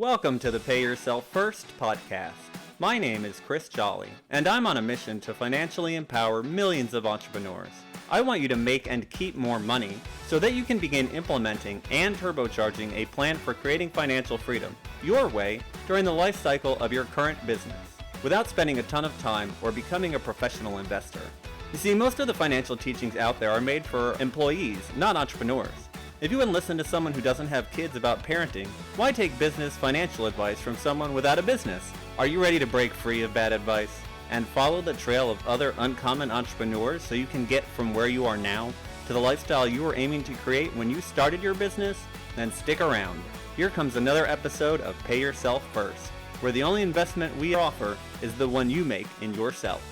Welcome to the Pay Yourself First podcast. My name is Chris Jolly, and I'm on a mission to financially empower millions of entrepreneurs. I want you to make and keep more money so that you can begin implementing and turbocharging a plan for creating financial freedom your way during the life cycle of your current business without spending a ton of time or becoming a professional investor. You see, most of the financial teachings out there are made for employees, not entrepreneurs. If you wouldn't listen to someone who doesn't have kids about parenting, why take business financial advice from someone without a business? Are you ready to break free of bad advice and follow the trail of other uncommon entrepreneurs so you can get from where you are now to the lifestyle you were aiming to create when you started your business? Then stick around. Here comes another episode of Pay Yourself First, where the only investment we offer is the one you make in yourself.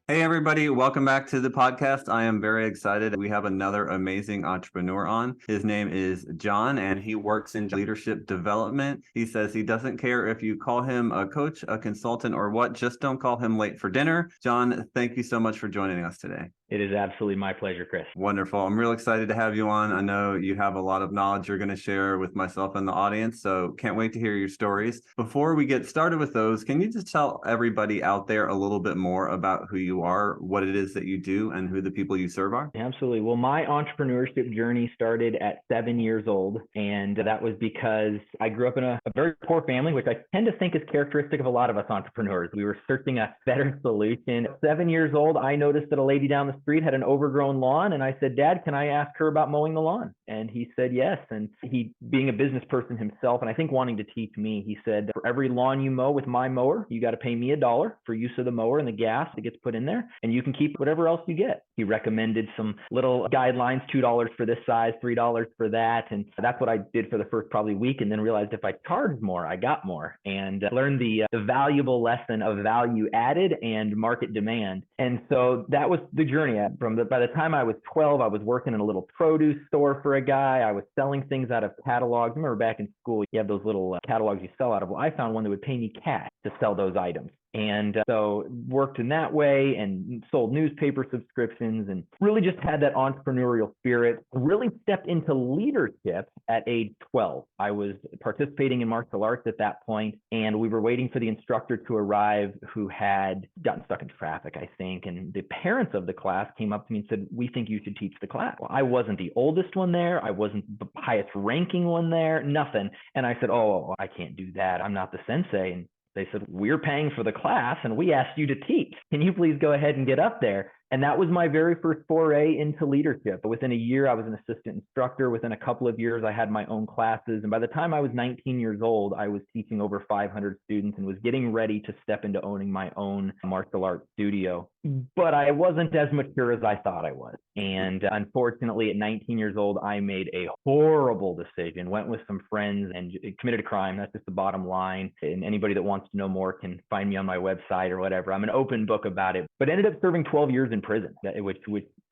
Hey everybody, welcome back to the podcast. I am very excited. We have another amazing entrepreneur on. His name is John and he works in leadership development. He says he doesn't care if you call him a coach, a consultant, or what, just don't call him late for dinner. John, thank you so much for joining us today. It is absolutely my pleasure, Chris. Wonderful. I'm real excited to have you on. I know you have a lot of knowledge you're going to share with myself and the audience, so can't wait to hear your stories. Before we get started with those, can you just tell everybody out there a little bit more about who you are, what it is that you do, and who the people you serve are? Absolutely. Well, my entrepreneurship journey started at 7 years old, and that was because I grew up in a very poor family, which I tend to think is characteristic of a lot of us entrepreneurs. We were searching a better solution. At 7 years old, I noticed that a lady down the street had an overgrown lawn, and I said, "Dad, can I ask her about mowing the lawn?" And he said yes. And he, being a business person himself, and I think wanting to teach me, he said, "For every lawn you mow with my mower, you got to pay me $1 for use of the mower and the gas that gets put in there, and you can keep whatever else you get." He recommended some little guidelines, $2 for this size, $3 for that. And that's what I did for the first probably week, and then realized if I charged more, I got more, and learned the valuable lesson of value added and market demand. And so that was the journey. By the time I was 12, I was working in a little produce store for a guy. I was selling things out of catalogs. I remember back in school, you have those little catalogs you sell out of. Well, I found one that would pay me cash to sell those items. And so worked in that way and sold newspaper subscriptions and really just had that entrepreneurial spirit. Really stepped into leadership at age 12. I was participating in martial arts at that point, and we were waiting for the instructor to arrive who had gotten stuck in traffic, I think. And the parents of the class came up to me and said, "We think you should teach the class." Well, I wasn't the oldest one there. I wasn't the highest ranking one there, nothing. And I said, "Oh, I can't do that. I'm not the sensei." And they said, "We're paying for the class and we asked you to teach. Can you please go ahead and get up there?" And that was my very first foray into leadership. Within a year, I was an assistant instructor. Within a couple of years, I had my own classes. And by the time I was 19 years old, I was teaching over 500 students and was getting ready to step into owning my own martial arts studio. But I wasn't as mature as I thought I was. And unfortunately, at 19 years old, I made a horrible decision, went with some friends and committed a crime. That's just the bottom line. And anybody that wants to know more can find me on my website or whatever. I'm an open book about it, but ended up serving 12 years in prison, which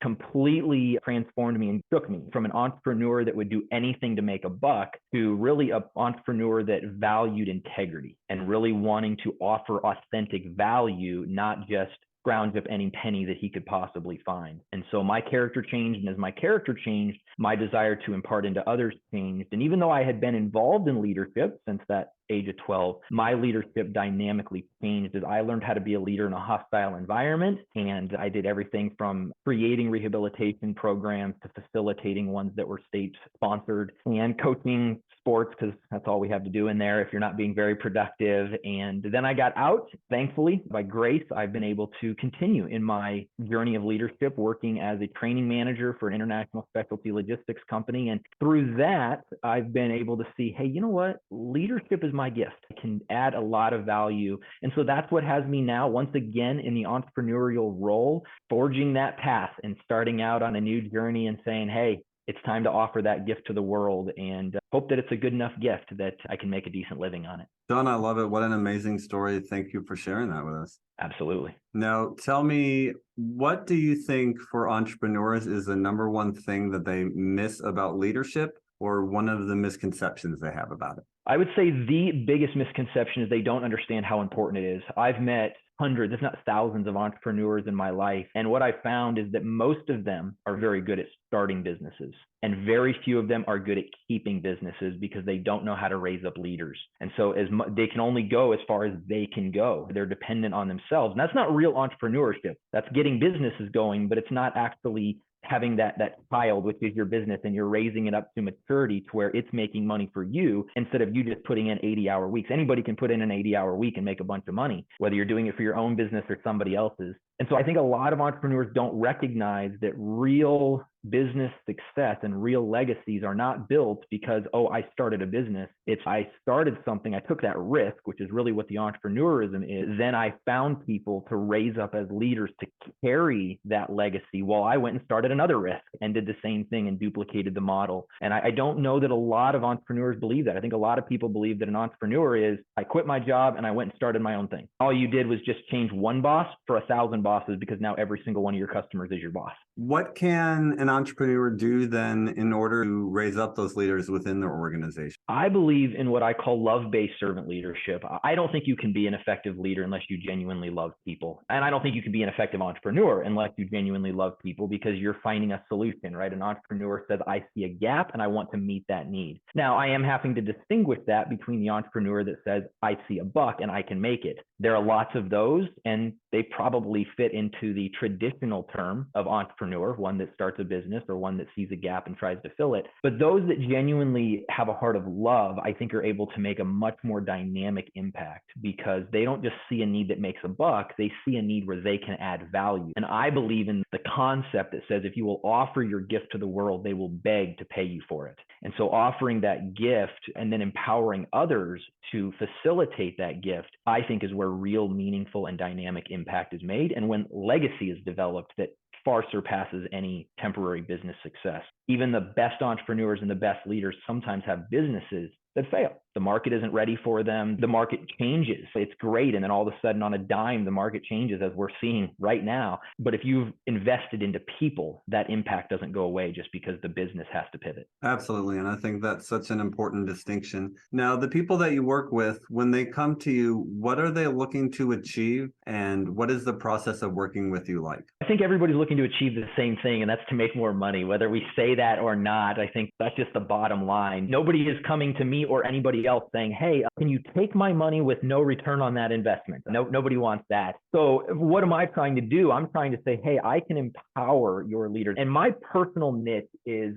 completely transformed me and shook me from an entrepreneur that would do anything to make a buck to really an entrepreneur that valued integrity and really wanting to offer authentic value, not just scrounge up any penny that he could possibly find. And so my character changed. And as my character changed, my desire to impart into others changed. And even though I had been involved in leadership since that age of 12, my leadership dynamically changed as I learned how to be a leader in a hostile environment. And I did everything from creating rehabilitation programs to facilitating ones that were state sponsored and coaching sports, because that's all we have to do in there if you're not being very productive. And then I got out. Thankfully, by grace, I've been able to continue in my journey of leadership, working as a training manager for an international specialty logistics company. And through that, I've been able to see, hey, you know what? Leadership is my gift. I can add a lot of value. And so that's what has me now, once again, in the entrepreneurial role, forging that path and starting out on a new journey and saying, hey, it's time to offer that gift to the world, and hope that it's a good enough gift that I can make a decent living on it. John, I love it. What an amazing story. Thank you for sharing that with us. Absolutely. Now, tell me, what do you think for entrepreneurs is the number one thing that they miss about leadership, or one of the misconceptions they have about it? I would say the biggest misconception is they don't understand how important it is. I've met hundreds, if not thousands of entrepreneurs in my life. And what I found is that most of them are very good at starting businesses, and very few of them are good at keeping businesses because they don't know how to raise up leaders. And so they can only go as far as they can go. They're dependent on themselves. And that's not real entrepreneurship. That's getting businesses going, but it's not actually having that child, which is your business, and you're raising it up to maturity to where it's making money for you instead of you just putting in 80-hour weeks. Anybody can put in an 80-hour week and make a bunch of money, whether you're doing it for your own business or somebody else's. And so I think a lot of entrepreneurs don't recognize that real business success and real legacies are not built because, oh, I started a business. It's I started something, I took that risk, which is really what the entrepreneurism is. Then I found people to raise up as leaders to carry that legacy while I went and started another risk and did the same thing and duplicated the model. And I don't know that a lot of entrepreneurs believe that. I think a lot of people believe that an entrepreneur is, I quit my job and I went and started my own thing. All you did was just change one boss for 1,000 bosses because now every single one of your customers is your boss. What can an entrepreneur do then in order to raise up those leaders within their organization? I believe in what I call love-based servant leadership. I don't think you can be an effective leader unless you genuinely love people. And I don't think you can be an effective entrepreneur unless you genuinely love people, because you're finding a solution, right? An entrepreneur says, I see a gap and I want to meet that need. Now, I am having to distinguish that between the entrepreneur that says, I see a buck and I can make it. There are lots of those, and they probably fit into the traditional term of entrepreneur, one that starts a business or one that sees a gap and tries to fill it. But those that genuinely have a heart of love, I think, are able to make a much more dynamic impact, because they don't just see a need that makes a buck, they see a need where they can add value. And I believe in the concept that says if you will offer your gift to the world, they will beg to pay you for it. And so offering that gift and then empowering others to facilitate that gift, I think, is where real meaningful and dynamic impact is made, and when legacy is developed that far surpasses any temporary business success. Even the best entrepreneurs and the best leaders sometimes have businesses that fail. The market isn't ready for them. The market changes. It's great. And then all of a sudden on a dime, the market changes, as we're seeing right now. But if you've invested into people, that impact doesn't go away just because the business has to pivot. Absolutely. And I think that's such an important distinction. Now, the people that you work with, when they come to you, what are they looking to achieve? And what is the process of working with you like? I think everybody's looking to achieve the same thing, and that's to make more money. Whether we say that or not, I think that's just the bottom line. Nobody is coming to me or anybody else saying, hey, can you take my money with no return on that investment? Nobody wants that. So what am I trying to do? I'm trying to say, hey, I can empower your leaders. And my personal niche is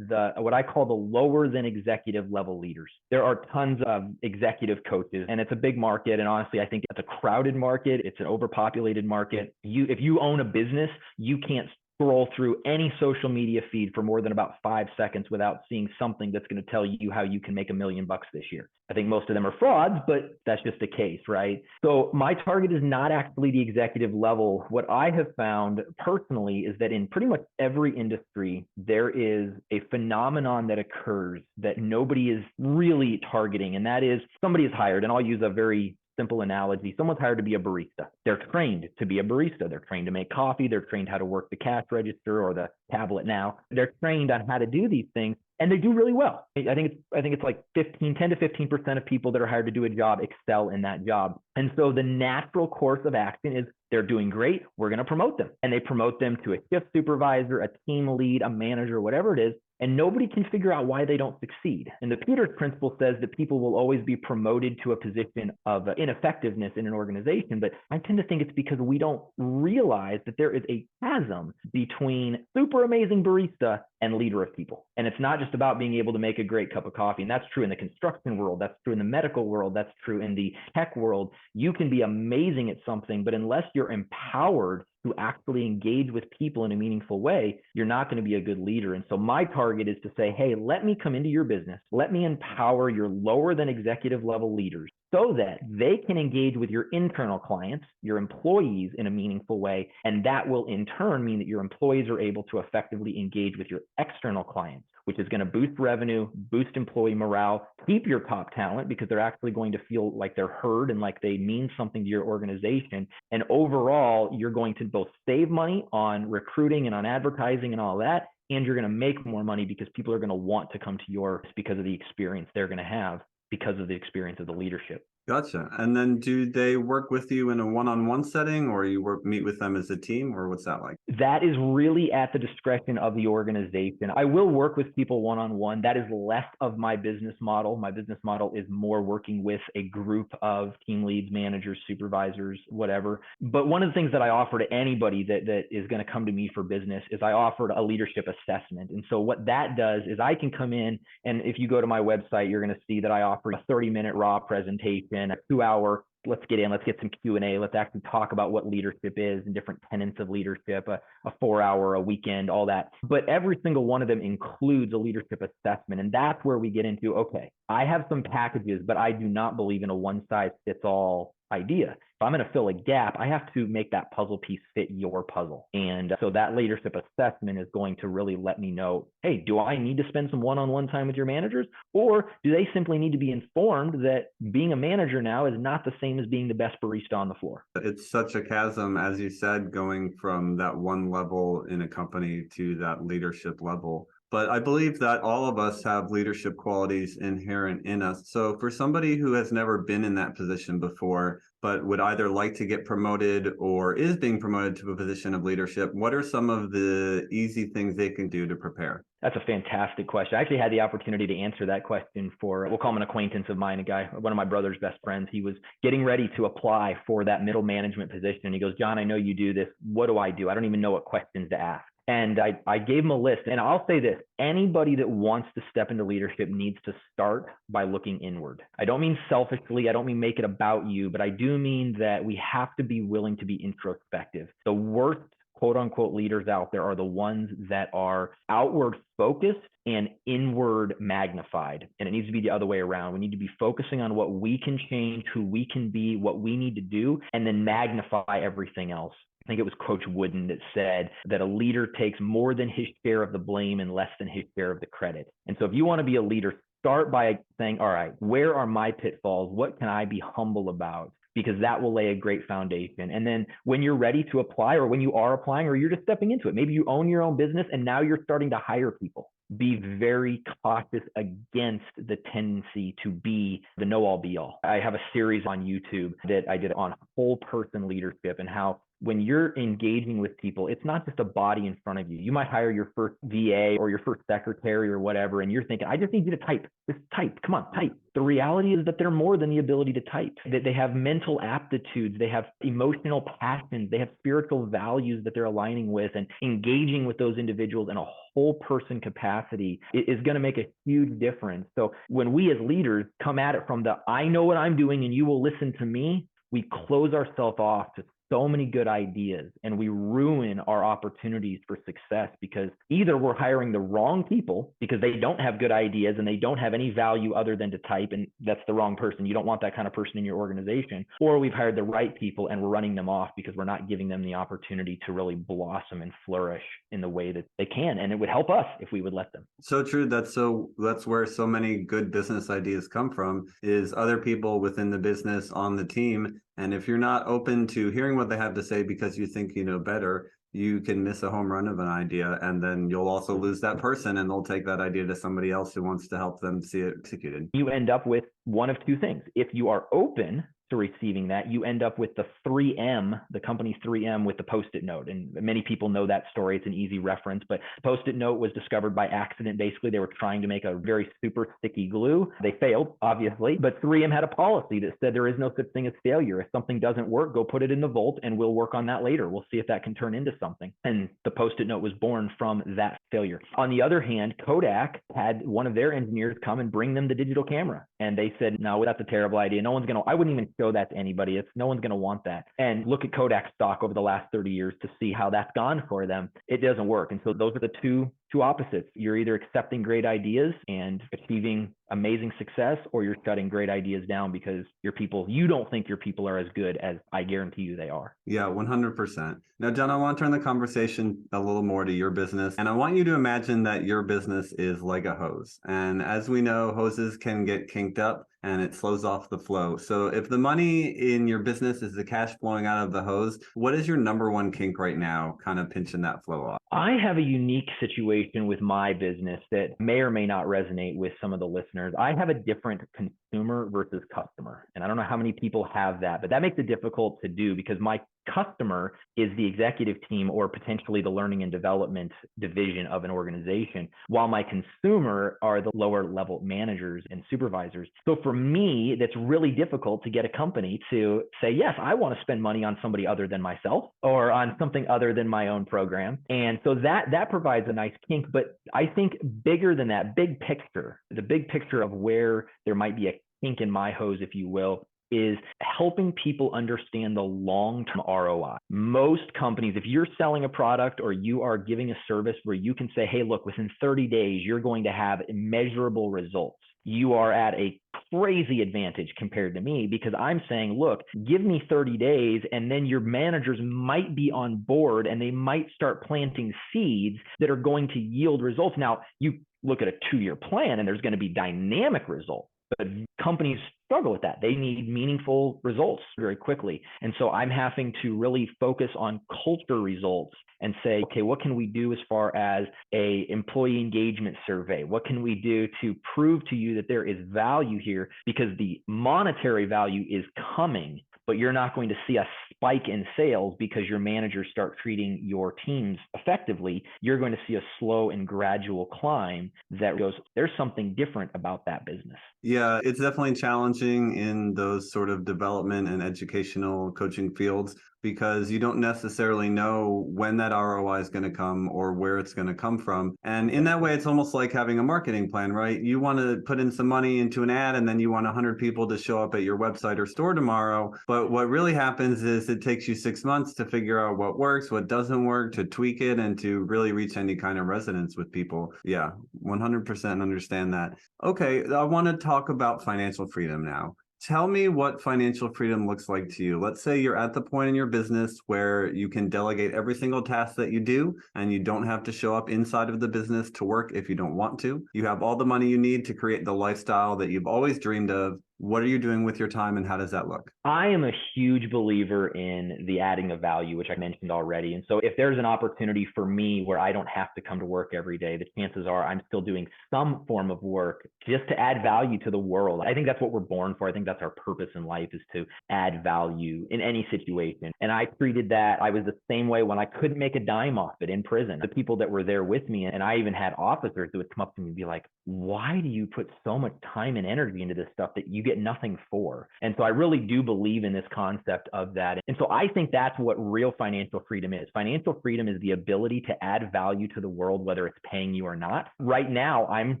what I call the lower than executive level leaders. There are tons of executive coaches, and it's a big market. And honestly, I think it's a crowded market. It's an overpopulated market. If you own a business, you can't scroll through any social media feed for more than about 5 seconds without seeing something that's going to tell you how you can make $1 million this year. I think most of them are frauds, but that's just the case, right? So my target is not actually the executive level. What I have found personally is that in pretty much every industry, there is a phenomenon that occurs that nobody is really targeting. And that is, somebody is hired, and I'll use a very simple analogy. Someone's hired to be a barista. They're trained to be a barista. They're trained to make coffee. They're trained how to work the cash register or the tablet now. They're trained on how to do these things, and they do really well. I think it's like 10 to 15% of people that are hired to do a job excel in that job. And so the natural course of action is they're doing great, we're going to promote them. And they promote them to a shift supervisor, a team lead, a manager, whatever it is. And nobody can figure out why they don't succeed. And the Peters principle says that people will always be promoted to a position of ineffectiveness in an organization. But I tend to think it's because we don't realize that there is a chasm between super amazing barista and leader of people. And it's not just about being able to make a great cup of coffee. And that's true in the construction world. That's true in the medical world. That's true in the tech world. You can be amazing at something, but unless you're empowered to actually engage with people in a meaningful way, you're not going to be a good leader. And so my target is to say, hey, let me come into your business. Let me empower your lower than executive level leaders so that they can engage with your internal clients, your employees, in a meaningful way. And that will in turn mean that your employees are able to effectively engage with your external clients, which is going to boost revenue, boost employee morale, keep your top talent because they're actually going to feel like they're heard and like they mean something to your organization. And overall, you're going to both save money on recruiting and on advertising and all that, and you're going to make more money because people are going to want to come to yours because of the experience they're going to have. because of the experience of the leadership. Gotcha. And then do they work with you in a one-on-one setting, or you meet with them as a team, or what's that like? That is really at the discretion of the organization. I will work with people one-on-one. That is less of my business model. My business model is more working with a group of team leads, managers, supervisors, whatever. But one of the things that I offer to anybody that is going to come to me for business is I offer a leadership assessment. And so what that does is I can come in, and if you go to my website, you're going to see that I offer a 30-minute raw presentation, a 2-hour, let's get some Q&A. Let's actually talk about what leadership is and different tenets of leadership, a 4-hour, a weekend, all that. But every single one of them includes a leadership assessment. And that's where we get into, okay, I have some packages, but I do not believe in a one-size-fits-all idea. If I'm going to fill a gap, I have to make that puzzle piece fit your puzzle. And so that leadership assessment is going to really let me know, hey, do I need to spend some one-on-one time with your managers? Or do they simply need to be informed that being a manager now is not the same as being the best barista on the floor? It's such a chasm, as you said, going from that one level in a company to that leadership level. But I believe that all of us have leadership qualities inherent in us. So for somebody who has never been in that position before, but would either like to get promoted or is being promoted to a position of leadership, what are some of the easy things they can do to prepare? That's a fantastic question. I actually had the opportunity to answer that question for, we'll call him an acquaintance of mine, one of my brother's best friends. He was getting ready to apply for that middle management position. And he goes, John, I know you do this. What do? I don't even know what questions to ask. And I gave him a list. And I'll say this, anybody that wants to step into leadership needs to start by looking inward. I don't mean selfishly. I don't mean make it about you, but I do mean that we have to be willing to be introspective. The worst quote unquote leaders out there are the ones that are outward focused and inward magnified. And it needs to be the other way around. We need to be focusing on what we can change, who we can be, what we need to do, and then magnify everything else. I think it was Coach Wooden that said that a leader takes more than his share of the blame and less than his share of the credit. And so if you want to be a leader, start by saying, all right, where are my pitfalls? What can I be humble about? Because that will lay a great foundation. And then when you're ready to apply, or when you are applying, or you're just stepping into it, maybe you own your own business and now you're starting to hire people. Be very cautious against the tendency to be the know-all be-all. I have a series on YouTube that I did on whole person leadership and how when you're engaging with people, it's not just a body in front of you. You might hire your first VA or your first secretary or whatever, and you're thinking, I just need you to type. Just type. Come on, type. The reality is that they're more than the ability to type. That they have mental aptitudes, they have emotional passions, they have spiritual values that they're aligning with, and engaging with those individuals in a whole person capacity is going to make a huge difference. So when we as leaders come at it from the, I know what I'm doing and you will listen to me, we close ourselves off to so many good ideas, and we ruin our opportunities for success because either we're hiring the wrong people because they don't have good ideas and they don't have any value other than to type, and that's the wrong person. You don't want that kind of person in your organization. Or we've hired the right people and we're running them off because we're not giving them the opportunity to really blossom and flourish in the way that they can. And it would help us if we would let them. So true. That's where so many good business ideas come from, is other people within the business on the team. And if you're not open to hearing what they have to say because you think you know better, you can miss a home run of an idea, and then you'll also lose that person and they'll take that idea to somebody else who wants to help them see it executed. You end up with one of two things. If you are open to receiving that, you end up with the 3M, the company 3M with the Post-it note. And many people know that story. It's an easy reference, but Post-it note was discovered by accident. Basically, they were trying to make a very super sticky glue. They failed, obviously, but 3M had a policy that said there is no such thing as failure. If something doesn't work, go put it in the vault and we'll work on that later. We'll see if that can turn into something. And the Post-it note was born from that failure. On the other hand, Kodak had one of their engineers come and bring them the digital camera. And they said, no, that's a terrible idea. No one's I wouldn't even show that to anybody. No one's going to want that. And look at Kodak stock over the last 30 years to see how that's gone for them. It doesn't work. And so those are the two opposites. You're either accepting great ideas and achieving amazing success, or you're shutting great ideas down because you don't think your people are as good as I guarantee you they are. Yeah, 100%. Now, John, I want to turn the conversation a little more to your business. And I want you to imagine that your business is like a hose. And as we know, hoses can get kinked up and it slows off the flow. So if the money in your business is the cash flowing out of the hose, what is your number one kink right now, kind of pinching that flow off? I have a unique situation situation with my business that may or may not resonate with some of the listeners. I have a different consumer versus customer. And I don't know how many people have that, but that makes it difficult to do because my customer is the executive team or potentially the learning and development division of an organization, while my consumer are the lower level managers and supervisors. So for me, that's really difficult to get a company to say, yes, I want to spend money on somebody other than myself or on something other than my own program. And so that provides a nice kink. But I think bigger than that, the big picture of where there might be a kink in my hose, if you will, is helping people understand the long-term ROI. Most companies, if you're selling a product or you are giving a service where you can say, hey, look, within 30 days, you're going to have measurable results, you are at a crazy advantage compared to me because I'm saying, look, give me 30 days and then your managers might be on board and they might start planting seeds that are going to yield results. Now, you look at a 2-year plan and there's going to be dynamic results. But companies struggle with that. They need meaningful results very quickly. And so I'm having to really focus on culture results and say, okay, what can we do as far as a employee engagement survey? What can we do to prove to you that there is value here? Because the monetary value is coming, but you're not going to see a spike in sales because your managers start treating your teams effectively. You're going to see a slow and gradual climb that goes, there's something different about that business. Yeah, it's definitely challenging in those sort of development and educational coaching fields because you don't necessarily know when that ROI is going to come or where it's going to come from. And in that way, it's almost like having a marketing plan, right? You want to put in some money into an ad and then you want 100 people to show up at your website or store tomorrow. But what really happens is it takes you 6 months to figure out what works, what doesn't work, to tweak it and to really reach any kind of resonance with people. Yeah, 100% understand that. Okay, I want to talk about financial freedom now. Tell me what financial freedom looks like to you. Let's say you're at the point in your business where you can delegate every single task that you do and you don't have to show up inside of the business to work if you don't want to. You have all the money you need to create the lifestyle that you've always dreamed of. What are you doing with your time and how does that look? I am a huge believer in the adding of value, which I mentioned already. And so if there's an opportunity for me where I don't have to come to work every day, the chances are I'm still doing some form of work just to add value to the world. I think that's what we're born for. I think that's our purpose in life, is to add value in any situation. And I treated that, I was the same way when I couldn't make a dime off it in prison. The people that were there with me, and I even had officers that would come up to me and be like, why do you put so much time and energy into this stuff that you get nothing for? And so I really do believe in this concept of that. And so I think that's what real financial freedom is. Financial freedom is the ability to add value to the world, whether it's paying you or not. Right now, I'm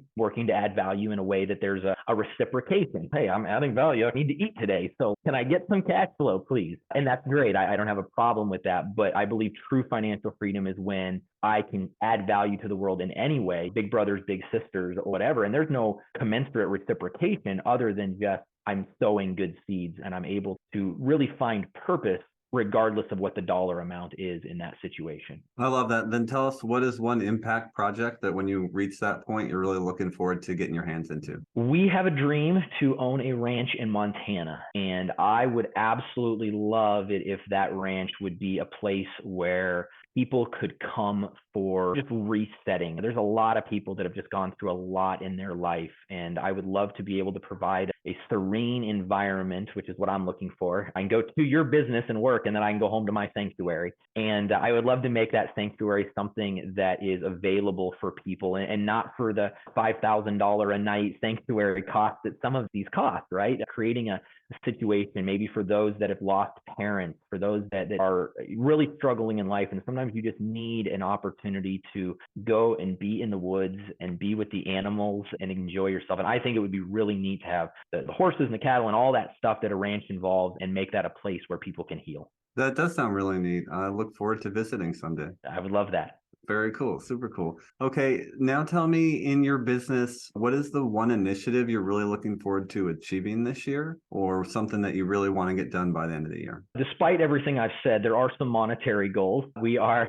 working to add value in a way that there's a reciprocation. Hey, I'm adding value. I need to eat today. So can I get some cash flow, please? And that's great. I don't have a problem with that. But I believe true financial freedom is when I can add value to the world in any way, big brothers, big sisters, or whatever. And there's no commensurate reciprocation other than just I'm sowing good seeds and I'm able to really find purpose regardless of what the dollar amount is in that situation. I love that. Then tell us, what is one impact project that when you reach that point, you're really looking forward to getting your hands into? We have a dream to own a ranch in Montana, and I would absolutely love it if that ranch would be a place where people could come for just resetting. There's a lot of people that have just gone through a lot in their life, and I would love to be able to provide a serene environment, which is what I'm looking for. I can go to your business and work, and then I can go home to my sanctuary. And I would love to make that sanctuary something that is available for people and not for the $5,000 a night sanctuary cost that some of these cost, right? Creating a situation maybe for those that have lost parents, for those that are really struggling in life. And sometimes you just need an opportunity to go and be in the woods and be with the animals and enjoy yourself. And I think it would be really neat to have the horses and the cattle and all that stuff that a ranch involves and make that a place where people can heal. That does sound really neat. I look forward to visiting someday. I would love that. Very cool. Super cool. Okay. Now tell me, in your business, what is the one initiative you're really looking forward to achieving this year, or something that you really want to get done by the end of the year? Despite everything I've said, there are some monetary goals. We are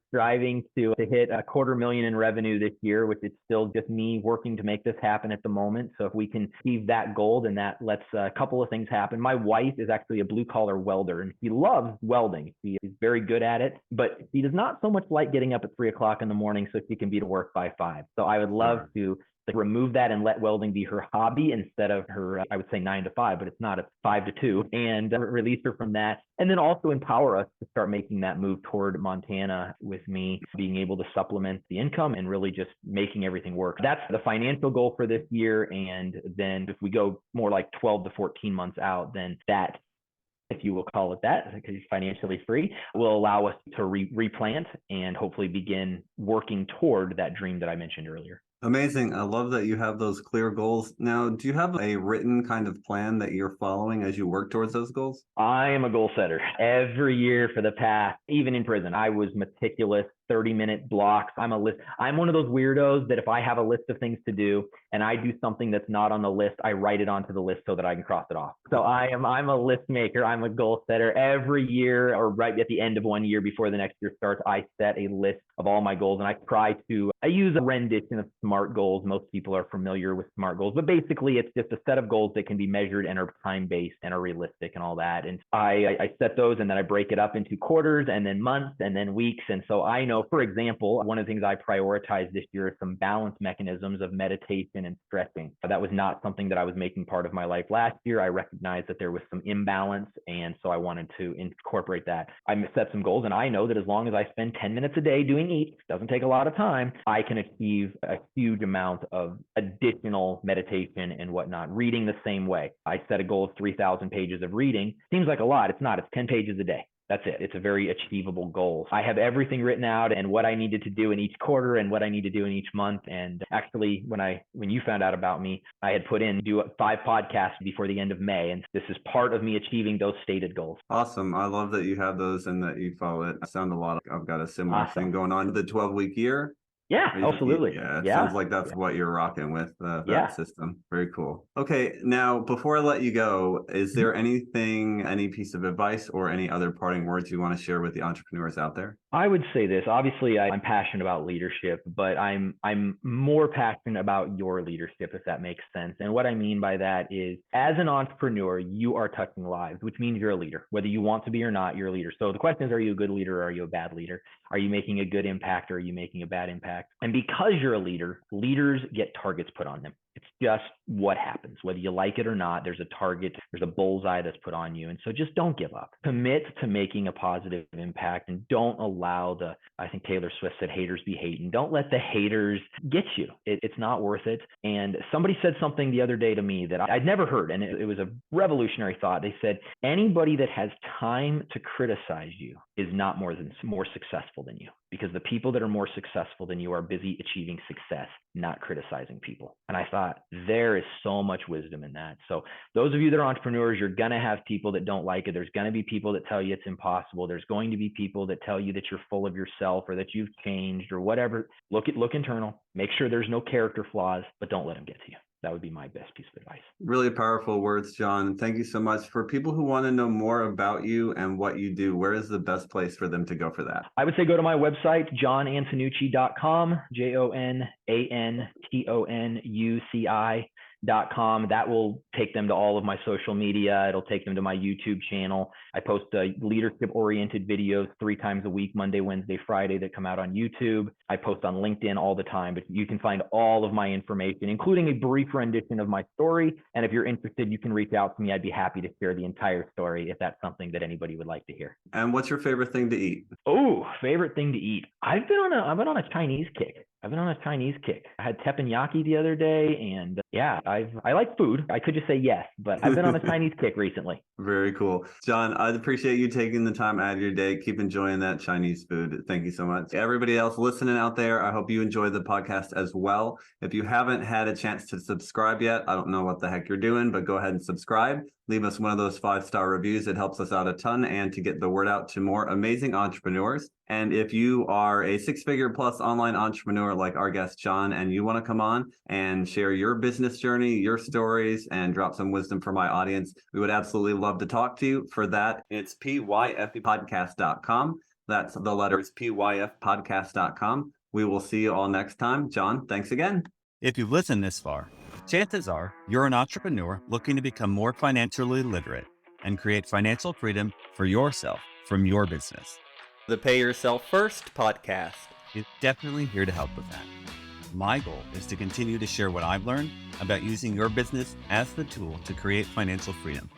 striving to hit $250,000 in revenue this year, which is still just me working to make this happen at the moment. So if we can achieve that goal, then that lets a couple of things happen. My wife is actually a blue collar welder, and she loves welding. She is very good at it, but she does not so much like getting getting up at 3 o'clock in the morning so she can be to work by 5. So I would love to remove that and let welding be her hobby instead of her, I would say 9 to 5, but it's not, it's 5 to 2, and release her from that. And then also empower us to start making that move toward Montana with me being able to supplement the income and really just making everything work. That's the financial goal for this year. And then if we go more like 12 to 14 months out, then that, if you will call it that, because it's financially free, will allow us to replant and hopefully begin working toward that dream that I mentioned earlier. Amazing. I love that you have those clear goals. Now, do you have a written kind of plan that you're following as you work towards those goals? I am a goal setter. Every year for the past, even in prison, I was meticulous, 30-minute blocks. I'm one of those weirdos that if I have a list of things to do and I do something that's not on the list, I write it onto the list so that I can cross it off. So I'm a list maker. I'm a goal setter. Every year, or right at the end of one year before the next year starts, I set a list of all my goals, and I use a rendition of SMART goals. Most people are familiar with SMART goals, but basically it's just a set of goals that can be measured and are time-based and are realistic and all that. And I set those, and then I break it up into quarters and then months and then weeks. And so I know, for example, one of the things I prioritized this year is some balance mechanisms of meditation and stretching. That was not something that I was making part of my life last year. I recognized that there was some imbalance, and so I wanted to incorporate that. I set some goals, and I know that as long as I spend 10 minutes a day doing each, doesn't take a lot of time, I can achieve a huge amount of additional meditation and whatnot. Reading the same way. I set a goal of 3,000 pages of reading. Seems like a lot. It's not. It's 10 pages a day. That's it. It's a very achievable goal. I have everything written out and what I needed to do in each quarter and what I need to do in each month. And actually, when you found out about me, I had put in do 5 podcasts before the end of May. And this is part of me achieving those stated goals. Awesome. I love that you have those and that you follow it. I sound a lot like I've got a similar thing going on. The 12-week year. Yeah, absolutely. Yeah, it sounds like that's what you're rocking with, that system. Very cool. Okay, now, before I let you go, is there anything, any piece of advice or any other parting words you want to share with the entrepreneurs out there? I would say this. Obviously, I'm passionate about leadership, but I'm more passionate about your leadership, if that makes sense. And what I mean by that is, as an entrepreneur, you are touching lives, which means you're a leader. Whether you want to be or not, you're a leader. So the question is, are you a good leader or are you a bad leader? Are you making a good impact or are you making a bad impact? And because you're a leader, leaders get targets put on them. It's just what happens. Whether you like it or not, there's a target, there's a bullseye that's put on you. And so just don't give up. Commit to making a positive impact and don't allow I think Taylor Swift said, haters be hating. Don't let the haters get you. It's not worth it. And somebody said something the other day to me that I'd never heard, and it was a revolutionary thought. They said, anybody that has time to criticize you is not more successful than you, because the people that are more successful than you are busy achieving success, not criticizing people. And I thought, there is so much wisdom in that. So those of you that are entrepreneurs, you're going to have people that don't like it. There's going to be people that tell you it's impossible. There's going to be people that tell you that you're full of yourself or that you've changed or whatever. Look internal, make sure there's no character flaws, but don't let them get to you. That would be my best piece of advice. Really powerful words, John. Thank you so much. For people who want to know more about you and what you do, where is the best place for them to go for that? I would say go to my website, johnantonucci.com, JONANTONUCI.com. That will take them to all of my social media. It'll take them to my YouTube channel. I post leadership-oriented videos 3 times a week, Monday, Wednesday, Friday, that come out on YouTube. I post on LinkedIn all the time, but you can find all of my information, including a brief rendition of my story. And if you're interested, you can reach out to me. I'd be happy to share the entire story if that's something that anybody would like to hear. And what's your favorite thing to eat? Oh, favorite thing to eat. I've been on a Chinese kick. I had teppanyaki the other day, and I like food. I could just say yes, but I've been on a Chinese kick recently. Very cool. John, I appreciate you taking the time out of your day. Keep enjoying that Chinese food. Thank you so much. Everybody else listening out there, I hope you enjoy the podcast as well. If you haven't had a chance to subscribe yet, I don't know what the heck you're doing, but go ahead and subscribe. Leave us one of those 5-star reviews. It helps us out a ton and to get the word out to more amazing entrepreneurs. And if you are a 6-figure plus online entrepreneur like our guest, John, and you want to come on and share your business journey, your stories, and drop some wisdom for my audience, we would absolutely love to talk to you. For that, it's pyfpodcast.com. That's the letters pyfpodcast.com. We will see you all next time. John, thanks again. If you've listened this far, chances are you're an entrepreneur looking to become more financially literate and create financial freedom for yourself from your business. The Pay Yourself First podcast. is definitely here to help with that. My goal is to continue to share what I've learned about using your business as the tool to create financial freedom.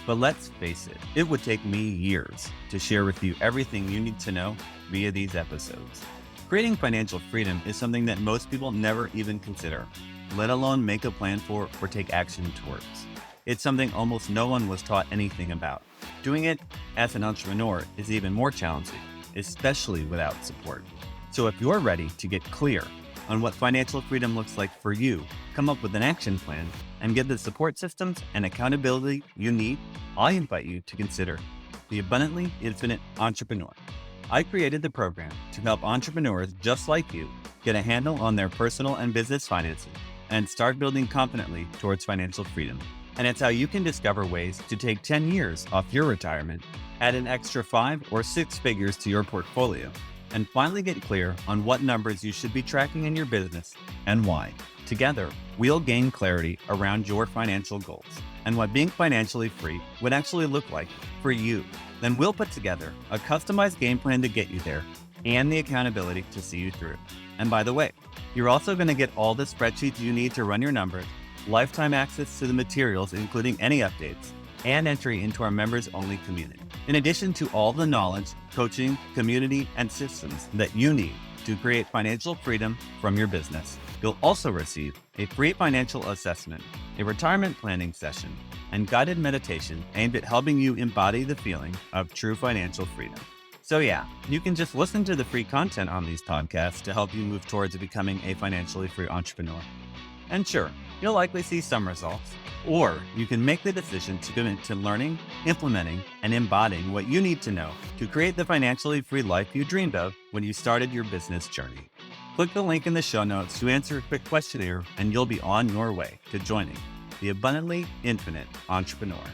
But let's face it, it would take me years to share with you everything you need to know via these episodes. Creating financial freedom is something that most people never even consider, let alone make a plan for or take action towards. It's something almost no one was taught anything about. Doing it as an entrepreneur is even more challenging, especially without support. So if you're ready to get clear on what financial freedom looks like for you, come up with an action plan, and get the support systems and accountability you need, I invite you to consider the Abundantly Infinite Entrepreneur. I created the program to help entrepreneurs just like you get a handle on their personal and business finances and start building confidently towards financial freedom. And it's how you can discover ways to take 10 years off your retirement, add an extra 5 or 6 figures to your portfolio, and finally get clear on what numbers you should be tracking in your business and why. Together, we'll gain clarity around your financial goals and what being financially free would actually look like for you. Then we'll put together a customized game plan to get you there and the accountability to see you through. And by the way, you're also going to get all the spreadsheets you need to run your numbers, lifetime access to the materials, including any updates, and entry into our members-only community. In addition to all the knowledge, coaching, community, and systems that you need to create financial freedom from your business, you'll also receive a free financial assessment, a retirement planning session, and guided meditation aimed at helping you embody the feeling of true financial freedom. So yeah, you can just listen to the free content on these podcasts to help you move towards becoming a financially free entrepreneur. And sure, you'll likely see some results, or you can make the decision to commit to learning, implementing, and embodying what you need to know to create the financially free life you dreamed of when you started your business journey. Click the link in the show notes to answer a quick questionnaire, and you'll be on your way to joining the Abundantly Infinite Entrepreneur.